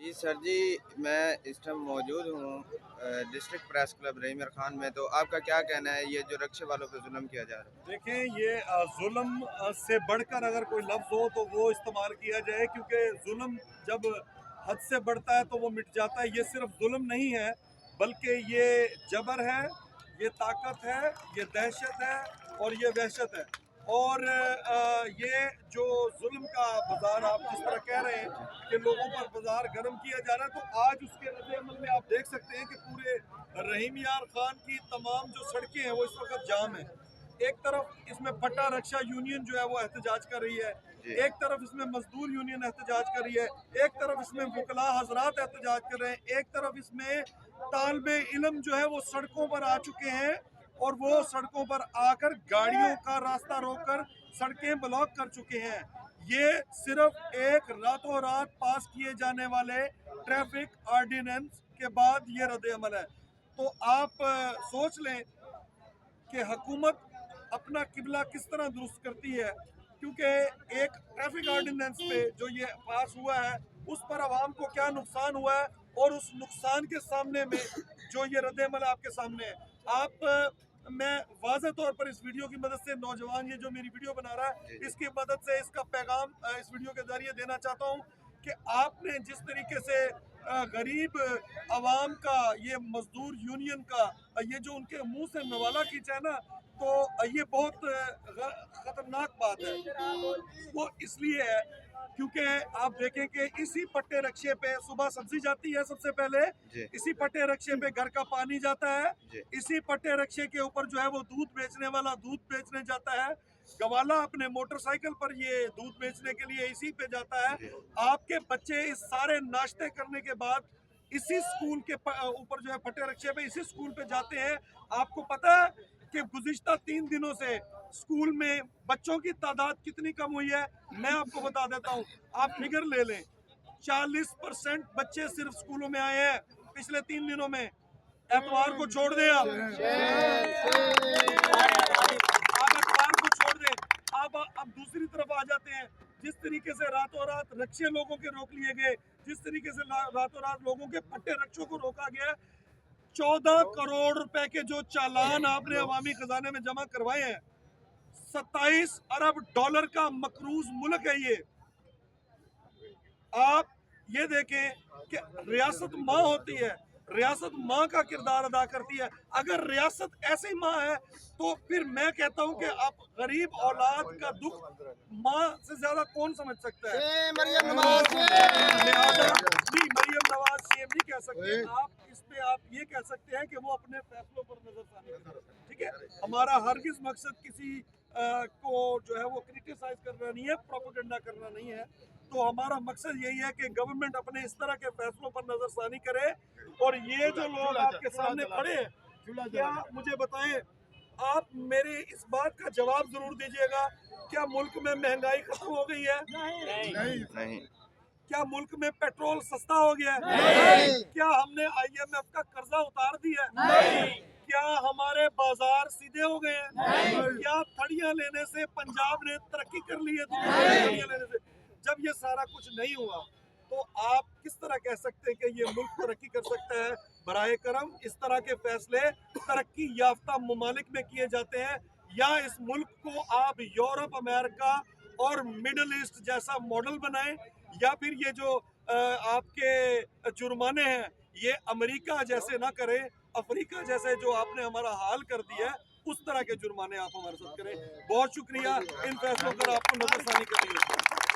جی سر جی، میں اس ٹائم موجود ہوں ڈسٹرکٹ پریس کلب رحیم خان میں. تو آپ کا کیا کہنا ہے یہ جو رکشے والوں پہ ظلم کیا جا رہا ہے؟ دیکھیں، یہ ظلم سے بڑھ کر اگر کوئی لفظ ہو تو وہ استعمال کیا جائے، کیونکہ ظلم جب حد سے بڑھتا ہے تو وہ مٹ جاتا ہے. یہ صرف ظلم نہیں ہے بلکہ یہ جبر ہے، یہ طاقت ہے، یہ دہشت ہے اور یہ وحشت ہے. اور یہ جو ظلم کا بازار آپ جس طرح کہہ رہے ہیں کہ لوگوں پر بازار گرم کیا جا رہا ہے، تو آج اس کے رد عمل میں آپ دیکھ سکتے ہیں کہ پورے رحیم یار خان کی تمام جو سڑکیں ہیں وہ اس وقت جام ہیں. ایک طرف اس میں پٹا رکشا یونین جو ہے وہ احتجاج کر رہی ہے، ایک طرف اس میں مزدور یونین احتجاج کر رہی ہے، ایک طرف اس میں وکلاء حضرات احتجاج کر رہے ہیں، ایک طرف اس میں طالب علم جو ہے وہ سڑکوں پر آ چکے ہیں اور وہ سڑکوں پر آ کر گاڑیوں کا راستہ روک کر سڑکیں بلاک کر چکے ہیں. یہ صرف ایک راتوں رات پاس کیے جانے والے ٹریفک آرڈیننس کے بعد یہ رد عمل ہے. تو آپ سوچ لیں کہ حکومت اپنا قبلہ کس طرح درست کرتی ہے، کیونکہ ایک ٹریفک آرڈیننس پہ جو یہ پاس ہوا ہے اس پر عوام کو کیا نقصان ہوا ہے، اور اس نقصان کے سامنے میں جو یہ رد عمل آپ کے سامنے ہے. میں واضح طور پر اس ویڈیو کی مدد سے نوجوان یہ جو میری ویڈیو بنا رہا ہے اس کی مدد سے اس کا پیغام اس ویڈیو کے ذریعے دینا چاہتا ہوں کہ آپ نے جس طریقے سے غریب عوام کا، یہ مزدور یونین کا یہ جو ان کے منہ سے نوالا کھینچا ہے نا، تو یہ بہت خطرناک بات ہے. وہ اس لیے ہے کیونکہ آپ دیکھیں کہ اسی پٹے رکشے پہ صبح سبزی جاتی ہے، سب سے پہلے اسی پٹے رکشے پہ گھر کا پانی جاتا ہے، اسی پٹے رکشے کے اوپر جو ہے وہ دودھ بیچنے والا دودھ بیچنے جاتا ہے، گوالا اپنے موٹر سائیکل پر یہ دودھ بیچنے کے لیے اسی پہ جاتا ہے. آپ کے بچے اس سارے ناشتے کرنے کے بعد اسی سکول کے اوپر جو ہے پٹے رکشے پہ اسی سکول پہ جاتے ہیں. آپ کو پتا ہے کہ گزشتہ 3 دنوں سے سکول میں بچوں کی تعداد کتنی کم ہوئی ہے؟ میں آپ کو بتا دیتا ہوں، آپ فگر لے لیں، 40% بچے صرف سکولوں میں آئے ہیں پچھلے 3 دنوں میں. اتوار کو چھوڑ دیں، آپ اتوار کو چھوڑ دیں. اب دوسری طرف آ جاتے ہیں. جس طریقے سے راتوں رات رکشے لوگوں کے روک لیے گئے، جس طریقے سے راتوں رات لوگوں کے پٹے رکشوں کو روکا گیا، 14 کروڑ روپے کے جو چالان آپ نے عوامی خزانے میں جمع کروائے ہیں، 27 ارب ڈالر کا مقروض ملک ہے یہ. آپ یہ دیکھیں کہ ریاست ماں ہوتی ہے، ریاست ماں کا کردار ادا کرتی ہے. اگر ریاست ایسی ماں ہے تو پھر میں کہتا ہوں کہ آپ غریب اولاد کا دکھ ماں سے زیادہ کون سمجھ سکتا ہے؟ مریم نواز سیم نہیں کہہ سکتے. آپ اس پہ آپ یہ کہہ سکتے ہیں کہ وہ اپنے فیصلوں پر نظر ثانی کریں. ٹھیک ہے، ہمارا ہرگز مقصد کسی کو جو ہے وہ کرٹیسائز کرنا نہیں ہے، پروپیگنڈا کرنا نہیں ہے. تو ہمارا مقصد یہی ہے کہ گورنمنٹ اپنے اس طرح کے فیصلوں پر نظر ثانی کرے. اور یہ جو لوگ آپ کے سامنے کھڑے ہیں، کیا مجھے بتائیں، آپ میرے اس بات کا جواب ضرور دیجئے گا، کیا ملک میں مہنگائی ختم ہو گئی ہے؟ نہیں. کیا ملک میں پیٹرول سستا ہو گیا ہے؟ کیا ہم نے IMF کا قرضہ اتار دیا ہے؟ کیا ہمارے بازار سیدھے ہو گئے ہیں؟ کیا تھڑیاں لینے سے پنجاب نے ترقی کر لی ہے؟ جب یہ سارا کچھ نہیں ہوا تو آپ کس طرح کہہ سکتے ہیں کہ یہ ملک ترقی کر سکتا ہے؟ براہ کرم اس طرح کے فیصلے ترقی یافتہ ممالک میں کیے جاتے ہیں، یا اس ملک کو آپ یورپ، امریکہ اور مڈل ایسٹ جیسا ماڈل بنائیں، یا پھر یہ جو آپ کے جرمانے ہیں یہ امریکہ جیسے نہ کریں، افریقہ جیسے جو آپ نے ہمارا حال کر دیا ہے اس طرح کے جرمانے آپ ہمارے ساتھ کریں. بہت شکریہ. ان فیصلوں پر آپ کو نظر ثانی کرنی ہے.